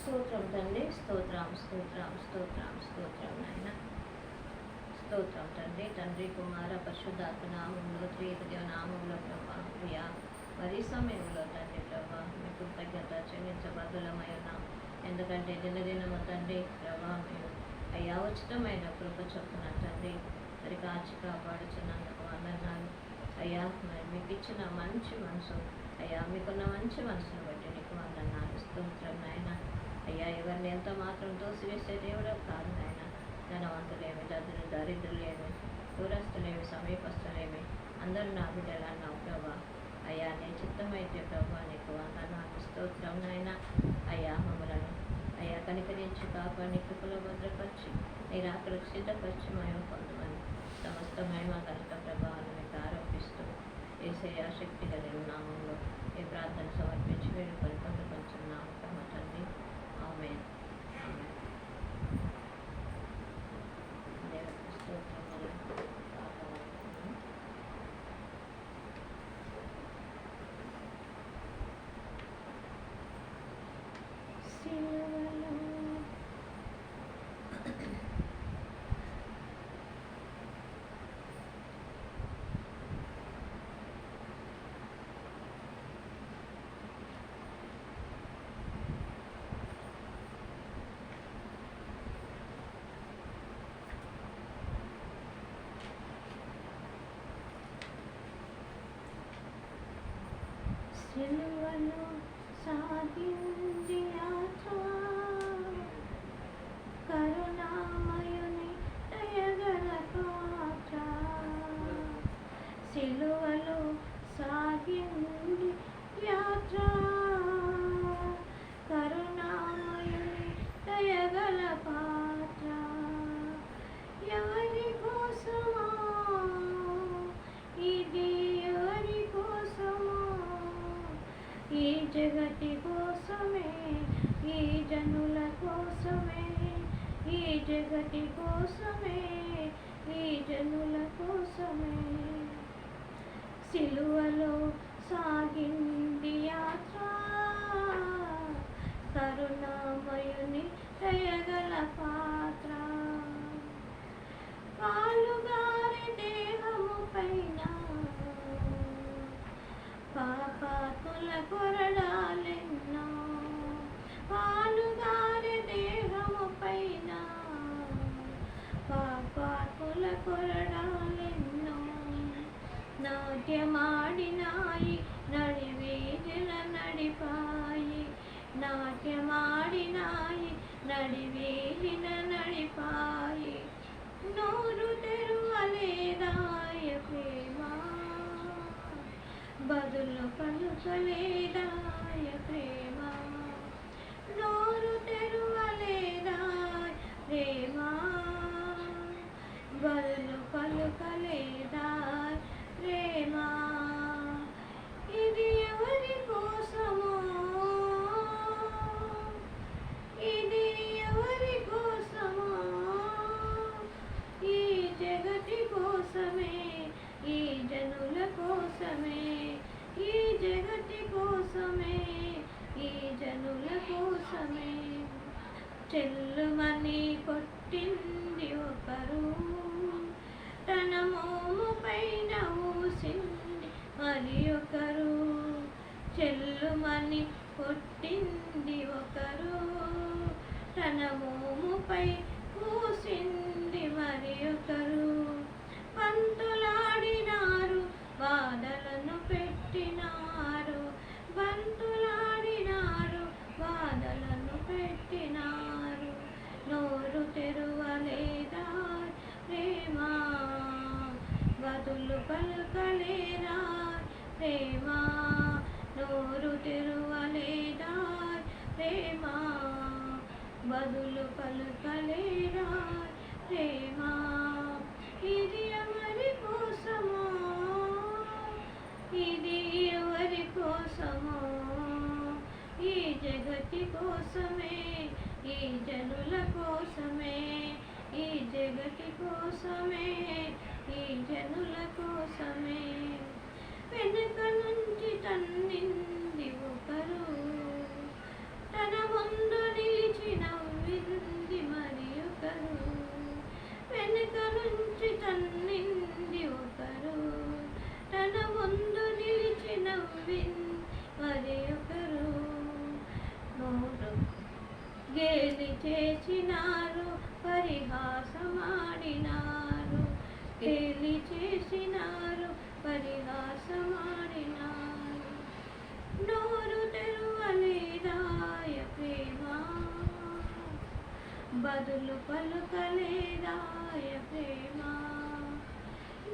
స్తోత్రం తండ్రి, స్తోత్రం స్తోత్రం స్తోత్రం స్తోత్రం నాయన. స్తోత్రం తండ్రి, తండ్రి కుమార పరిశుద్ధాత్మ నామంలో త్రియేక నామంలో ప్రభా ప్రియ మరి సమయంలో తండ్రి ప్రభా మీ కృతజ్ఞత చెల్లించబద్దులమై ఉన్నాం. ఎందుకంటే దినదినము తండ్రి ప్రభా మీరు అయ్యా ఉచితమైన కృప చొప్పున తండ్రి మరి కాచి కాపాడుచున్నందుకు వందనాలు అయ్యా. మరి మీకు ఇచ్చిన మంచి మనసు అయ్యా, మీకున్న మంచి మనసును బట్టి నీకు వందనాలు. స్తోత్రం నాయన. అయ్యా, ఎవరిని ఎంత మాత్రం తోసివేసే దేవుడు కాదు నాయన. ధనవంతులేమి, దరిద్రులేమి, దూరస్తులేమి, సమీపస్తులేమి అందరూ నా బిడ్డలు అన్నావు ప్రభా. అయ్యా, నీ చిత్తమైతే ప్రభా నీకు వందనాలు. స్తోత్రం నాయన. అయ్యా, మమ్మలను అయ్యా కనికరించి కాపాడి కృపలో భద్రపరిచి నీ రాకలకు సిద్ధపరిచి మేము పొందమని సమస్త మహిమ కనుక ప్రభావాన్ని మీకు ఆరోపిస్తూ యేసయ్య శక్తి కలిగిన నామంలో ఈ ప్రార్థన సమర్పించి మీరు పొందుకొంచున్నాము తమ తండ్రి. ఆమేన్. సిలువలో సాగింది యాత్ర, కరుణామయుని దయగల పాత్ర. సిలువలో సాగింది యాత్ర, కరుణామయుని దయగల పాత్ర. ఎవరి కోసమో ఇది, ఎవరి కోసమో ఈ జగతి కోసమే, ఈ జనుల కోసమే, ఈ జగతి కోసమే, ఈ జనుల కోసమే. సిలువలో సాగింది యాత్ర, కరుణామయుని దయగల పాత్ర. పాలుగారి దేహము పైన పాపాత్ముల కొరడాలెన్నో, పాలుగారి దేహము పైన పాపాత్ముల కొరడాలెన్నో. నాట్యమాడినాయి నడివీధుల నడిపాయి, నాట్యమాడినాయి నడివీధిన నడిపాయి. నోరు తెరువలేదాయ ప్రేమ, బదులు పలుకలేదాయ ప్రేమ. నోరు తెరువలేదాయ ప్రేమ, బదులు పలుకలేదాయ ప్రేమ. ఇది ఎవరి కోసమో, ఇది ఎవరి కోసమో, ఈ జగతి కోసమే, ఈ జనుల కోసమే, ఈ జగతి కోసమే, ఈ జనుల కోసమే. చెల్లుమని కొట్టింది ఒకరు, తన మోము పైన ఊసింది మరి ఒకరు. చెల్లుమని కొట్టింది ఒకరు, తన మోముపై ఊసింది మరి ఒకరు. బంతులాడినారు, బాధలను పెట్టినారు, బంతులాడినారు, బాధలను పెట్టినారు. నోరు తెరువలేదా ప్రేమ, బదులు పలుకలేరా ప్రేమ. నోరు తెరువలేదా ప్రేమ, బదులు పలుకలేరా ప్రేమ. ఇది ఎవరి కోసమో, ఇది ఎవరి కోసమో, ఈ జగతి కోసమే, ఈ జనుల కోసమే, ఈ జగతి కోసమే, ఈ జనుల కోసమే. వెనుక నుంచి తన్నింది ఒకరు, తన ముందు నిలిచి పరిహాసమాడినారు. నోరు తెరువలేదాయ ప్రేమ, బదులు పలుకలేదాయ ప్రేమ.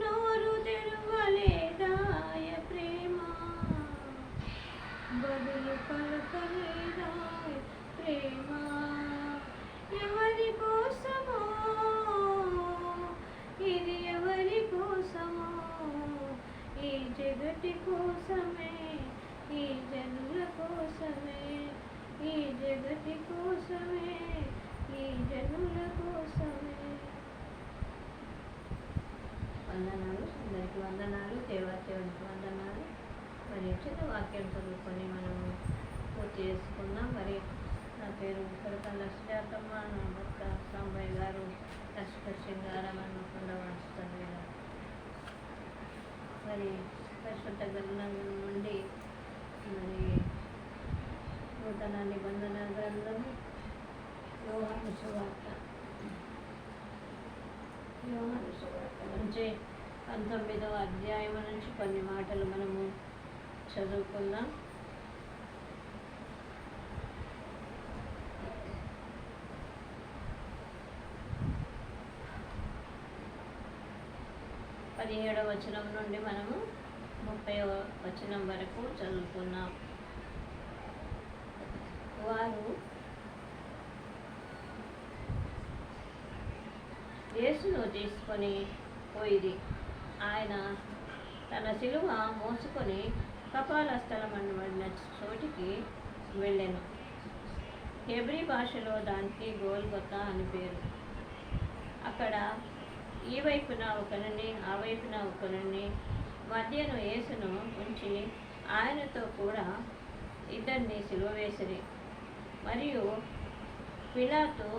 నోరు తెరువలేదాయ ప్రేమ, బదులు పలుకలేదాయ ప్రేమ. ఎవరి కోసమో ఇది, ఎవరి కోసమో ఈ జగతి కోసమే, ఈ జనుల కోసమే, ఈ జగతి కోసమే, ఈ జనుల కోసమే. వందనాలు, అందరికీ వందనాలు, దేవాదేవునికి వందనాలు. మరి చిన్న వాక్యం చదువుకొని మనము పూర్తి చేసుకుందాం. మరి నా పేరు కొరకల్ల సుజాతమ్మ, నా భర్త సాంబయ్య గారు కష్టంగారం అనుకుండా వంచుతాను. మరి పరిశుద్ధ గ్రంథం నుండి మరి నూతన నిబంధన గ్రంథము యోహాను సువార్త నుంచి 19వ అధ్యాయం నుంచి కొన్ని మాటలు మనము చదువుకుందాం. పదిహేడవ వచనం నుండి మనము 30వ వచనం వరకు చదువుకున్నాం. వారు యేసును తీసుకొని పోయిరి. ఆయన తన శిలువ మోసుకొని కపాల స్థలం అనబడిన చోటికి వెళ్ళాను. హెబ్రీ భాషలో దానికి గోల్గొతా అని పేరు. అక్కడ ఈ వైపున ఒకరిని, ఆ వైపున ఒకరిని, మధ్యను యేసును ఉంచి ఆయనతో కూడా ఇద్దరిని సిలువ వేసిరి. మరియు పిలాతు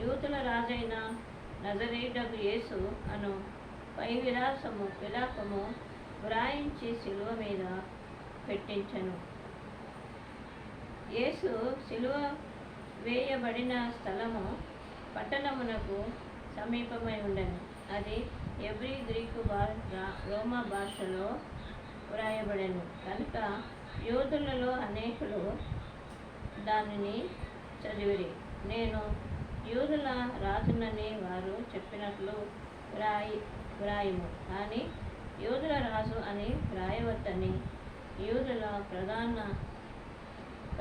యూతుల రాజైన నజరేయుడగు యేసు అను పై విలాపము వ్రాయించి సిలువ మీద పెట్టించెను. యేసు సిలువ వేయబడిన స్థలము పట్టణమునకు సమీపమై ఉండెను. అది హెబ్రీ, గ్రీకు, రోమా భాషలో వ్రాయబడెను కనుక యూదులలో అనేకులు దానిని చదివిరి. నేను యూదుల రాజునని వారు చెప్పినట్లు వ్రాయము, కానీ యూదుల రాజు అని వ్రాయవద్దని యూదుల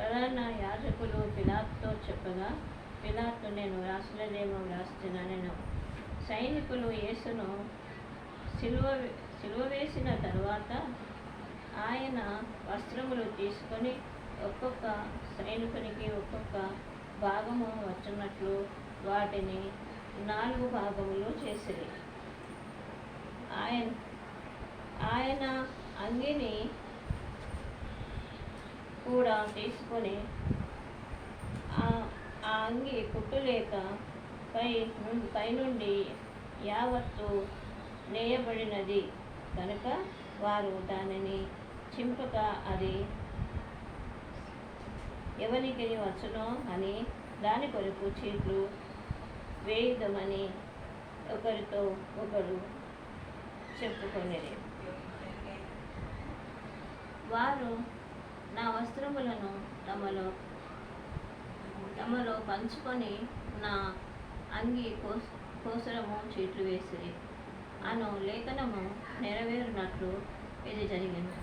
ప్రధాన యాజకులు పిలాతుతో చెప్పగా, పిలాతు నేను రాసులదేమో వ్రాస్తున్నానెను. సైనికులు యేసును సిలువ వేసిన తరువాత ఆయన వస్త్రములు తీసుకొని ఒక్కొక్క సైనికునికి ఒక్కొక్క భాగము వచ్చినట్లు వాటిని 4 భాగములు చేసిరి. ఆయన అంగిని కూడా తీసుకొని ఆ అంగి కుట్టులేక పైనుండి యావత్తు నేయబడినది కనుక వారు దానిని చింపక అది ఎవరికి వచ్చునో అని దాని కొరకు చీట్లు వేయుదమని ఒకరితో ఒకరు చెప్పుకొనిరి. వారు నా వస్త్రములను తమలో పంచుకొని నా అంగి కోసరము చీట్లు వేసిరి అను లేఖనము నెరవేరునట్లు ఇది జరిగింది.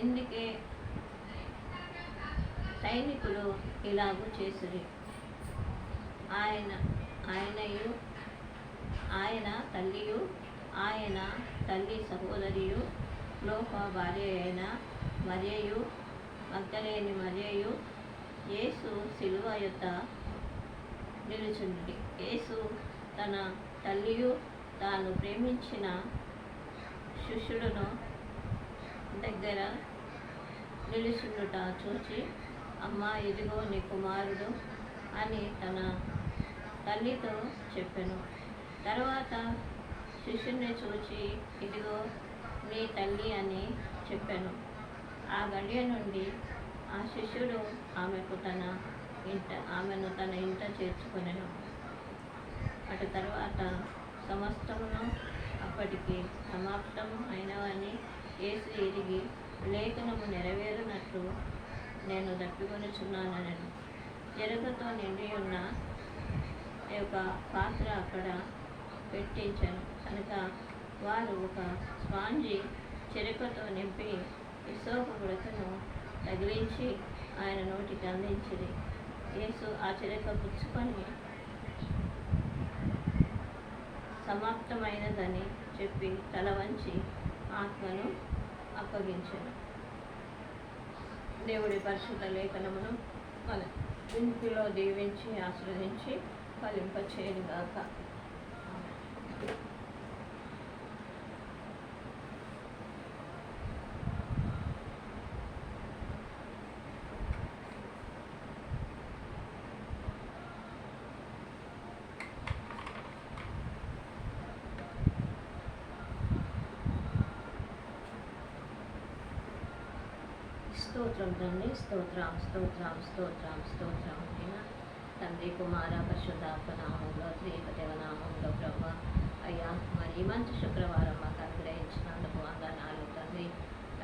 ఇందుకే సైనికులు ఇలాగూ చేసిరి. ఆయన తల్లియు ఆయన తల్లి సహోదరియు లోక భార్య అయిన మరియయు మగ్దలేని మరియయు యేసు సిలువ యొద్ద నిలుచుండి యేసు తన తల్లియు తాను ప్రేమించిన శిష్యుడును దగ్గర నిలుచుండుట చూచి, అమ్మా, ఇదిగో నీ కుమారుడు అని తన తల్లితో చెప్పెను. తర్వాత శిష్యుని చూచి, ఇదిగో నీ తల్లి అని చెప్పెను. ఆ గడియ నుండి ఆ శిష్యుడు ఆమెను తన ఇంట చేర్చుకొనెను. అటు తర్వాత సమస్తమును అప్పటికి సమాప్తము అయినవని యేసు ఎరిగి లేఖనము నెరవేరునట్లు నేను తప్పికొనుచున్నానని చెరకుతో నిండి ఉన్న ఈ యొక్క పాత్ర అక్కడ పెట్టించాను. కనుక వారు ఒక స్పాంజి చెరకుతో నింపి ఇసోపు గుడకను తగిలించి ఆయన నోటికి అందించింది. యేసు ఆ చెరక పుచ్చుకొని సమాప్తమైనదని చెప్పి తల వంచి ఆత్మను అప్పగించెను. దేవుడి పరిశుద్ధ లేఖనమును మన ఇంటిలో దీవించి ఆశ్రదించి ఫలింపచేయుగాక. స్తోత్రం తండ్రి, స్తోత్రం స్తోత్రం స్తోత్రం స్తోత్రం అయినా తండ్రి, కుమార పరిశుద్ధాత్మ నామంలో త్రియేకదేవనామంలో ప్రభా అయ్యా మరి మంచి శుక్రవారం మాకు అనుగ్రహించినందుకు వందనాలు తండ్రి.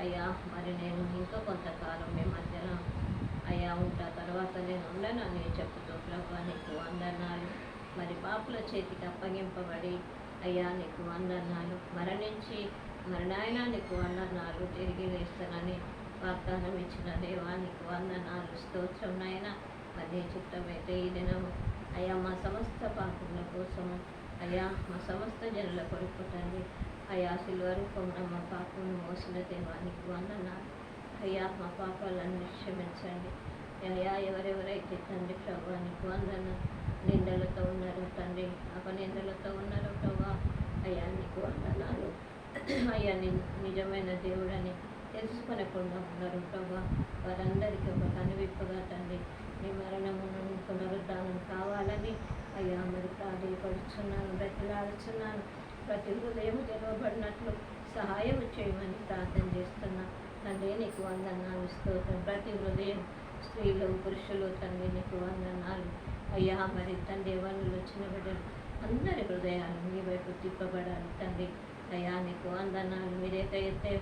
అయ్యా మరి నేను ఇంకా కొంతకాలం మీ మధ్యన అయ్యా ఉంటా, తర్వాత నేను ఉండనని చెప్తూ ప్రభా నీకు వందనాలు. మరి పాపుల చేతికి అప్పగింపబడి అయ్యా నీకు వందనాలు, మరణించి నాయన నీకు వందనాలు, తిరిగి వేస్తానని వాగ్దానం ఇచ్చిన దేవానికి వందనాలు. స్తోత్రం నాయన. మరి చిత్తమైతే ఈ దినము అయ్యా మా సమస్త పాపముల కోసము అయ్యా మా సమస్త జనుల కొరకు తండ్రి అయ్యా శిలువ రూపమున మా పాపమును మోసిన దేవానికి వందనాలు. అయ్యా మా పాపాలను క్షమించండి అయ్యా. ఎవరెవరైతే తండ్రి ప్రభువానికి వందనాలు నిందలతో ఉన్నారో తండ్రి, అపనిందలతో ఉన్నారో ప్రభా అయ్యా నీకు వందనాలు. అయ్యా నిజమైన దేవుడని తెలుసుకొనకుండా ఉన్నారు ప్రభా, వారందరికీ ఒక కనువిప్పుగా తండ్రి నీ మరణమును పునరుద్ధానం కావాలని అయ్యా మరి ప్రాధాయపడుచున్నాను, బ్రతిలాడుచున్నాను. ప్రతి హృదయం తెరవబడినట్లు సహాయం చేయమని ప్రార్థన చేస్తున్నా తండ్రి. నీకు వందనాలు, స్తోత్రం. ప్రతి హృదయం స్త్రీలు పురుషులు తండ్రి నీకు వందనాలు అయ్యా. మరి తండ్రి ఎవరు వచ్చిన బిడ్డలు అందరి హృదయాలు నీ వైపు తిప్పబడాలి తండ్రి అయ్యా. నీకు వందనాలు. మీరైతే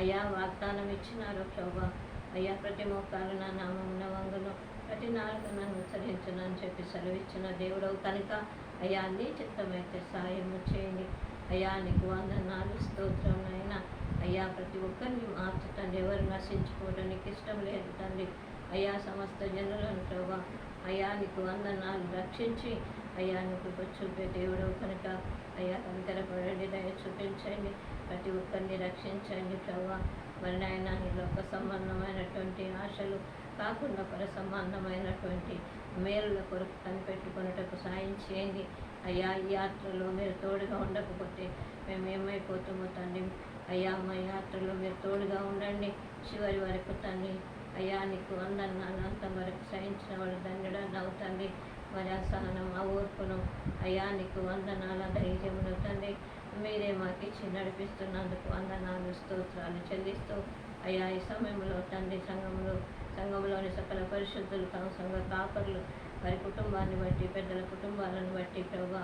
అయ్యా వాగ్దానం ఇచ్చినారు ప్రభా అయ్యా, ప్రతి మోకాలు నా నామమున వంగును, ప్రతి నాలుక నన్ను ఉచ్చరించును అని చెప్పి సెలవిచ్చిన దేవుడవు కనుక అయ్యా నీ చిత్తమైతే సాయము చేయండి అయ్యా. నీకు వందనాలు, స్తోత్రం అయినా అయ్యా. ప్రతి ఒక్కరిని మార్చుతండి, ఎవరు నశించుకోవడానికి ఇష్టం లేదు తండ్రి అయ్యా. సమస్త జనులను ప్రభా అయ్యా నీకు వందనాలు, రక్షించి అయ్యా నీకు చూపే దేవుడవు కనుక అయ్యా కనికరపడండి, దయ చూపించండి, ప్రతి ఒక్కరిని రక్షించండి ప్రభా. మరి నాయన ఈ లోక సంబంధమైనటువంటి ఆశలు కాకుండా పర సంబంధమైనటువంటి మేలుల కొరకు కనిపెట్టుకున్నటకు సాయం చేయండి అయ్యా. ఈ యాత్రలో మీరు తోడుగా ఉండకపోతే మేము ఏమైపోతామో తండ్రి అయ్యా. మా యాత్రలో మీరు తోడుగా ఉండండి చివరి వరకు తండ్రి అయ్యా. నీకు వందనాలు, అంతవరకు సహించిన వాడు దండడా నవ్వుతండి. మరి ఆ సహనం, ఆ ఓర్పును అయ్యా నీకు వందనాలు, ధైర్యమును తండ్రి మీరే మాకు ఇచ్చి నడిపిస్తున్నందుకు వందనాలు, స్తోత్రాలు చెల్లిస్తూ అయ్యా. ఈ సమయంలో తండ్రి సంఘంలోని సకల పరిశుద్ధులు, సంఘ కాపరులు, వారి కుటుంబాన్ని బట్టి, పెద్దల కుటుంబాలను బట్టి ప్రభా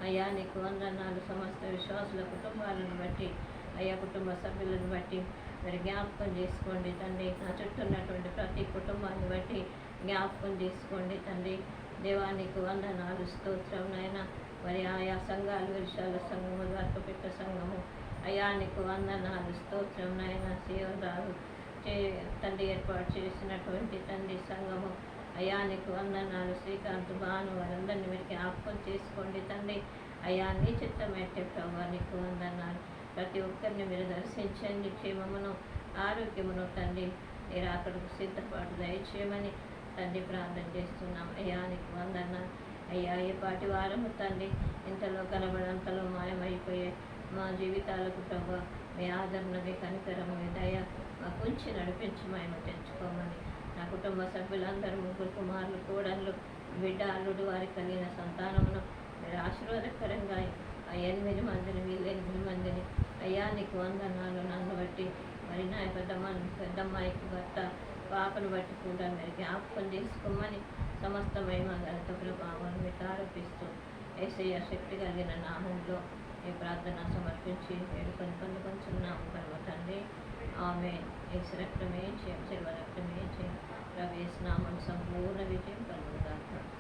అయ్యా నీకు వందనాలు. సమస్త విశ్వాసుల కుటుంబాలను బట్టి అయ్యా, కుటుంబ సభ్యులను బట్టి మరి జ్ఞాపకం చేసుకోండి తండ్రి. నా చుట్టూ ఉన్నటువంటి ప్రతి కుటుంబాన్ని బట్టి జ్ఞాపకం చేసుకోండి తండ్రి. దేవానికి వందనాలు, స్తోత్రం నాయన. మరి ఆయా సంఘాలు, విశాల సంఘము, ద్వారకపెట్ట సంఘము అయ్యా నీకు వందనాలు, స్తోత్రం నాయన. సేవదారు తండ్రి ఏర్పాటు చేసినటువంటి తండ్రి సంఘము అయ్యా నీకు వందనాలు. శ్రీకాంత్, భాను వారందరినీ మీరు జ్ఞాపకం చేసుకోండి తండ్రి అయ్యా. నీ చిత్తమైతే ప్రభావ నీకు వందనాలు. ప్రతి ఒక్కరిని మీరు దర్శించండి, క్షేమమును ఆరోగ్యమును తండ్రి మీరు అక్కడికి సిద్ధపాటు దయచేయమని తండ్రి ప్రార్థన చేస్తున్నాం అయ్యా. నీకు వందనాలు అయ్యా. ఏ పాటి వారము తండ్రి ఇంతలో కనబడంతలో మాయమైపోయే మా జీవితాలకు ప్రభావ మీ ఆదరణ, మీ కనికరం, మీ దయ మాకు ఉంచి నడిపించి మహిమ తెచ్చుకోమని నా కుటుంబ సభ్యులందరూ, ముగ్గురు కుమారులు, కోడళ్ళు, బిడ్డ, అల్లుడు, వారికి కలిగిన సంతానమును మీరు ఆశీర్వాదకరంగా ఆ 8 మందిని, వీళ్ళు 8 మందిని అయ్యా నీకు వందనాలు. నన్ను బట్టి మరి నా పెద్దమ్మాయికి భర్త, పాపను బట్టి కూడా మీరు జ్ఞాపకం చేసుకోమని సమస్త మహిమ ఘనత ప్రభావాన్ని మీకు ఆరోపిస్తూ యేసయ్య శక్తి కలిగిన నామంలో ఈ ప్రార్థన సమర్పించి వేడుకొని పొందుకొంచున్నాము పరమ తండ్రి. ఆమె యేసు రక్తమే చేయం, శిల్వ రక్తమే చేయం. ప్రభు యేసు నామం సంపూర్ణ విజయం కలుగుగాక.